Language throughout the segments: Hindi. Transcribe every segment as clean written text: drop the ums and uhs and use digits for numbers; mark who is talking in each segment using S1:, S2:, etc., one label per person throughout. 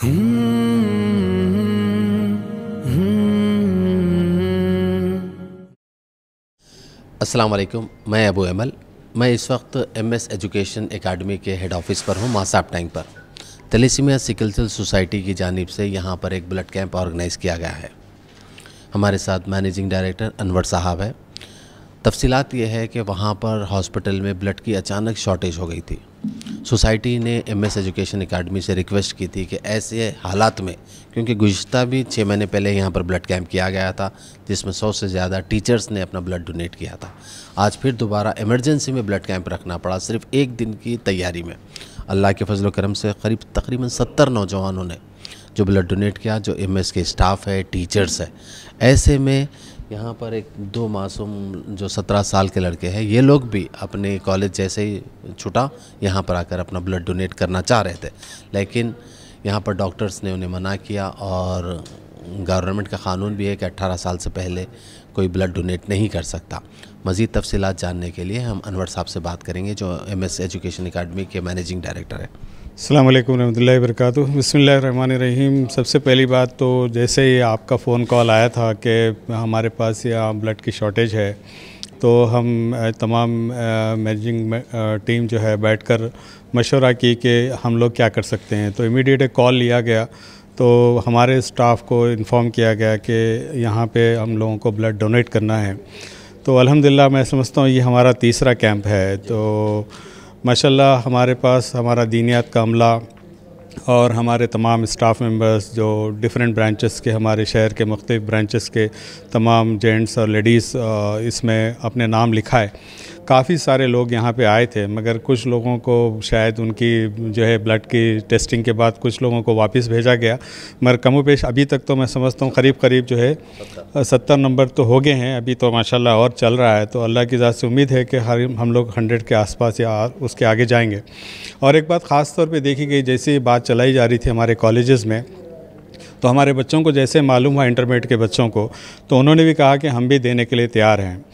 S1: अस्सलाम वालेकुम, मैं अबू अमल। मैं इस वक्त एमएस एजुकेशन एकेडमी के हेड ऑफ़िस पर हूँ, मासाब टैंक पर। थैलेसीमिया सिकल सेल सोसाइटी की जानिब से यहाँ पर एक ब्लड कैंप ऑर्गेनाइज़ किया गया है। हमारे साथ मैनेजिंग डायरेक्टर अनवर साहब है। तफसीलात ये है कि वहाँ पर हॉस्पिटल में ब्लड की अचानक शॉर्टेज हो गई थी। सोसाइटी ने एमएस एजुकेशन एकेडमी से रिक्वेस्ट की थी कि ऐसे हालात में, क्योंकि गुज़िश्ता भी 6 महीने पहले यहाँ पर ब्लड कैंप किया गया था जिसमें 100 से ज़्यादा टीचर्स ने अपना ब्लड डोनेट किया था, आज फिर दोबारा इमरजेंसी में ब्लड कैंप रखना पड़ा सिर्फ एक दिन की तैयारी में। अल्लाह के फजल करम से तकरीबन 70 नौजवानों ने जो ब्लड डोनेट किया, जो एमएस के स्टाफ है, टीचर्स है। ऐसे में यहाँ पर एक 2 मासूम जो 17 साल के लड़के हैं, ये लोग भी अपने कॉलेज जैसे ही छुटा यहाँ पर आकर अपना ब्लड डोनेट करना चाह रहे थे, लेकिन यहाँ पर डॉक्टर्स ने उन्हें मना किया और गवर्नमेंट का क़ानून भी है कि 18 साल से पहले कोई ब्लड डोनेट नहीं कर सकता। मज़ीद तफसीलात जानने के लिए हम अनवर साहब से बात करेंगे जो एमएस एजुकेशन एकेडमी के मैनेजिंग डायरेक्टर है।
S2: अस्सलाम वालेकुम रहमतुल्लाहि व बरकातुहू। बिस्मिल्लाहिर्रहमानिर्रहीम। सबसे पहली बात तो जैसे ही आपका फ़ोन कॉल आया था कि हमारे पास यहाँ ब्लड की शॉर्टेज है, तो हम तमाम मैनेजिंग टीम जो है बैठकर मशवरा की कि हम लोग क्या कर सकते हैं। तो इमीडिएट एक कॉल लिया गया, तो हमारे स्टाफ को इन्फॉर्म किया गया कि यहाँ पे हम लोगों को ब्लड डोनेट करना है। तो अल्हम्दुलिल्लाह मैं समझता हूँ ये हमारा तीसरा कैंप है। तो माशाल्लाह हमारे पास हमारा दीनियात का अमला और हमारे तमाम स्टाफ मेंबर्स जो डिफरेंट ब्रांचेस के, हमारे शहर के मुख्तलिफ ब्रांचेस के तमाम जेंट्स और लेडीज़ इसमें अपने नाम लिखा है। काफ़ी सारे लोग यहाँ पे आए थे, मगर कुछ लोगों को शायद उनकी जो है ब्लड की टेस्टिंग के बाद कुछ लोगों को वापस भेजा गया, मगर कमोपेश अभी तक तो मैं समझता हूँ करीब जो है 70 नंबर तो हो गए हैं। अभी तो माशाल्लाह और चल रहा है, तो अल्लाह की ज़ात से उम्मीद है कि हम लोग 100 के आसपास या उसके आगे जाएंगे। और एक बात ख़ास तौर पे देखी गई, जैसे बात चलाई जा रही थी हमारे कॉलेजेस में, तो हमारे बच्चों को जैसे मालूम हुआ, इंटरमीडिएट के बच्चों को, तो उन्होंने भी कहा कि हम भी देने के लिए तैयार हैं।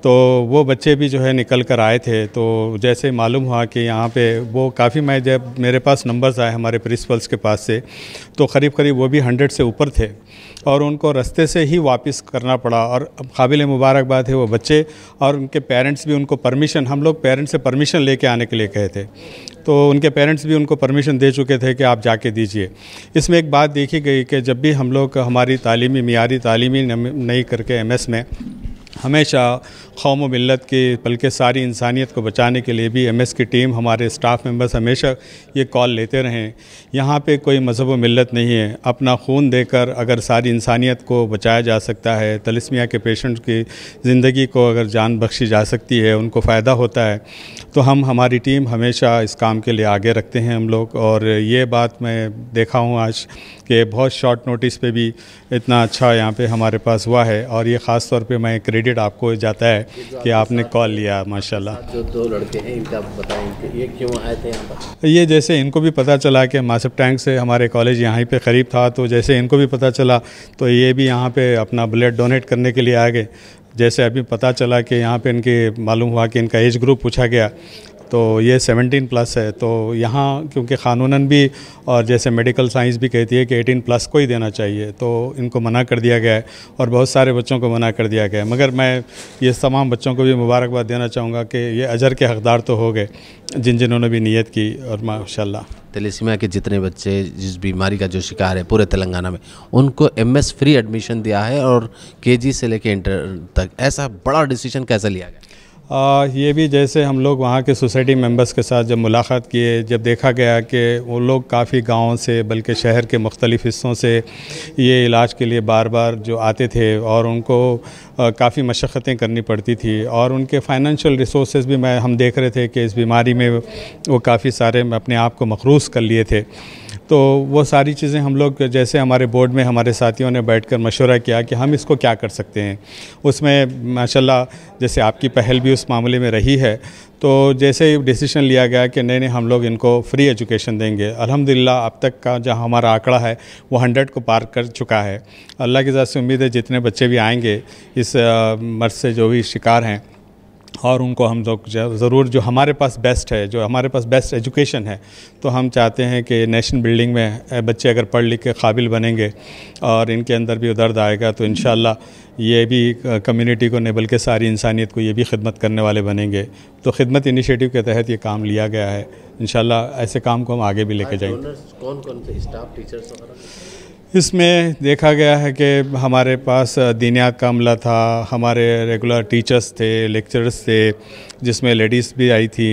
S2: तो वो बच्चे भी जो है निकल कर आए थे। तो जैसे मालूम हुआ कि यहाँ पे वो काफ़ी, मैं जब मेरे पास नंबर्स आए हमारे प्रिंसिपल्स के पास से, तो करीब वो भी 100 से ऊपर थे और उनको रास्ते से ही वापस करना पड़ा। और काबिल मुबारकबाद है वो बच्चे और उनके पेरेंट्स भी उनको परमिशन, हम लोग पेरेंट्स से परमिशन लेके आने के लिए कहे थे, तो उनके पेरेंट्स भी उनको परमिशन दे चुके थे कि आप जाके दीजिए। इसमें एक बात देखी गई कि जब भी हम लोग हमारी मियारी तालीमी नहीं करके एमएस में हमेशा कौम व मिल्लत की, बल्कि सारी इंसानियत को बचाने के लिए भी एमएस की टीम, हमारे स्टाफ मेंबर्स हमेशा ये कॉल लेते रहें। यहाँ पे कोई मज़हब व मिल्लत नहीं है, अपना खून देकर अगर सारी इंसानियत को बचाया जा सकता है, थैलेसीमिया के पेशेंट की ज़िंदगी को अगर जान बख्शी जा सकती है, उनको फ़ायदा होता है, तो हमारी टीम हमेशा इस काम के लिए आगे रखते हैं हम लोग। और ये बात मैं देखा हूँ आज कि बहुत शॉर्ट नोटिस पे भी इतना अच्छा यहाँ पे हमारे पास हुआ है, और ये ख़ास तौर पे मैं क्रेडिट आपको जाता है कि आपने कॉल लिया। माशाल्लाह।
S1: जो 2 लड़के हैं, इनका बताएं ये क्यों आए थे यहाँ पर?
S2: ये जैसे इनको भी पता चला कि मासाब टैंक से हमारे कॉलेज यहाँ पे क़रीब था, तो जैसे इनको भी पता चला तो ये भी यहाँ पे अपना ब्लड डोनेट करने के लिए आ गए। जैसे अभी पता चला कि यहाँ पे इनके मालूम हुआ कि इनका एज ग्रुप पूछा गया, तो ये 17 प्लस है। तो यहाँ क्योंकि क़ानूनन भी और जैसे मेडिकल साइंस भी कहती है कि 18 प्लस को ही देना चाहिए, तो इनको मना कर दिया गया है और बहुत सारे बच्चों को मना कर दिया गया है। मगर मैं ये तमाम बच्चों को भी मुबारकबाद देना चाहूँगा कि ये अजर के हक़दार तो हो गए जिन्होंने भी नीयत की। और माशाल्लाह
S1: थैलेसीमिया के जितने बच्चे जिस बीमारी का जो शिकार है पूरे तेलंगाना में, उनको एमएस फ्री एडमिशन दिया है और केजी से लेकर इंटर तक। ऐसा बड़ा डिसीजन कैसे लिया गया?
S2: ये भी जैसे हम लोग वहाँ के सोसाइटी मेंबर्स के साथ जब मुलाकात किए, जब देखा गया कि वो लोग काफ़ी गाँव से, बल्कि शहर के मुख्तलिफ़ हिस्सों से ये इलाज के लिए बार बार जो आते थे और उनको काफ़ी मशक्क़तें करनी पड़ती थी, और उनके फाइनेंशियल रिसोर्सेज भी हम देख रहे थे कि इस बीमारी में वो काफ़ी सारे अपने आप को मखरूस कर लिए थे। तो वो सारी चीज़ें हम लोग, जैसे हमारे बोर्ड में हमारे साथियों ने बैठकर मशवरा किया कि हम इसको क्या कर सकते हैं। उसमें माशाल्लाह जैसे आपकी पहल भी उस मामले में रही है, तो जैसे डिसीजन लिया गया कि नहीं हम लोग इनको फ्री एजुकेशन देंगे। अल्हम्दुलिल्लाह अब तक का जहाँ हमारा आंकड़ा है वो 100 को पार कर चुका है। अल्लाह की ज़ात से उम्मीद है जितने बच्चे भी आएंगे इस मर्ज़ से जो भी शिकार हैं, और उनको हम लोग ज़रूर, जो हमारे पास बेस्ट है, जो हमारे पास बेस्ट एजुकेशन है, तो हम चाहते हैं कि नेशन बिल्डिंग में बच्चे अगर पढ़ लिख के काबिल बनेंगे और इनके अंदर भी दर्द आएगा तो इंशाल्लाह ये भी कम्युनिटी को नहीं बल्कि सारी इंसानियत को ये भी खिदमत करने वाले बनेंगे। तो खिदमत इनिशिएटिव के तहत ये काम लिया गया है। इंशाल्लाह ऐसे काम को हम आगे भी लेके जाएंगे।
S1: कौन कौन से स्टाफ, टीचर्स वगैरह?
S2: इसमें देखा गया है कि हमारे पास दीनियात का अमला था, हमारे रेगुलर टीचर्स थे, लेक्चरर्स थे, जिसमें लेडीज़ भी आई थी,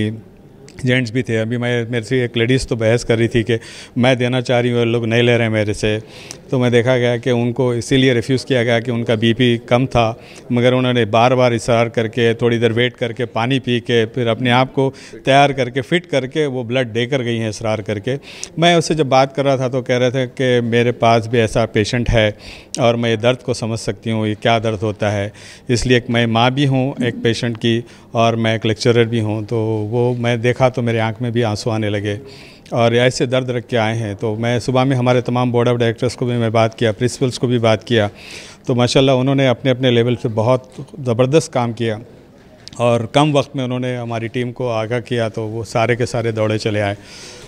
S2: जेंट्स भी थे। अभी मेरे से एक लेडीज़ तो बहस कर रही थी कि मैं देना चाह रही हूँ, लोग नहीं ले रहे हैं मेरे से। तो मैं देखा गया कि उनको इसीलिए रिफ्यूज़ किया गया कि उनका बीपी कम था, मगर उन्होंने बार बार इशरार करके, थोड़ी देर वेट करके, पानी पी के, फिर अपने आप को तैयार करके, फिट करके वो ब्लड देकर गई हैं इसरार करके। मैं उससे जब बात कर रहा था तो कह रहे थे कि मेरे पास भी ऐसा पेशेंट है और मैं ये दर्द को समझ सकती हूँ, ये क्या दर्द होता है। इसलिए मैं माँ भी हूँ एक पेशेंट की और मैं एक लेक्चरर भी हूँ। तो वो मैं देखा तो मेरे आंख में भी आंसू आने लगे और ऐसे दर्द रख के आए हैं। तो मैं सुबह में हमारे तमाम बोर्ड ऑफ डायरेक्टर्स को भी मैं बात किया, प्रिंसिपल्स को भी बात किया, तो माशाल्लाह उन्होंने अपने अपने लेवल पे बहुत ज़बरदस्त काम किया और कम वक्त में उन्होंने हमारी टीम को आगाह किया, तो वो सारे के सारे दौड़े चले आए।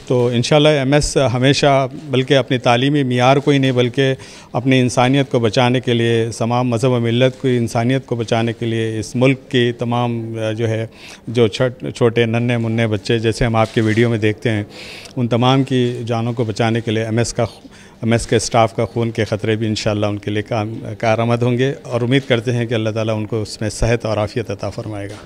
S2: तो इंशाल्लाह एमएस हमेशा बल्कि अपनी तालीमी मियार को ही नहीं बल्कि अपनी इंसानियत को बचाने के लिए, तमाम मज़हब व मिल्लत की इंसानियत को बचाने के लिए, इस मुल्क की तमाम जो है जो छोटे नन्हे मुन्ने बच्चे जैसे हम आपके वीडियो में देखते हैं, उन तमाम की जानों को बचाने के लिए एमएस के स्टाफ का खून के ख़तरे भी इंशाल्लाह उनके लिए कारआमद होंगे और उम्मीद करते हैं कि अल्लाह ताला उनको उसमें सेहत और आफ़ियत अता फ़रमाएगा।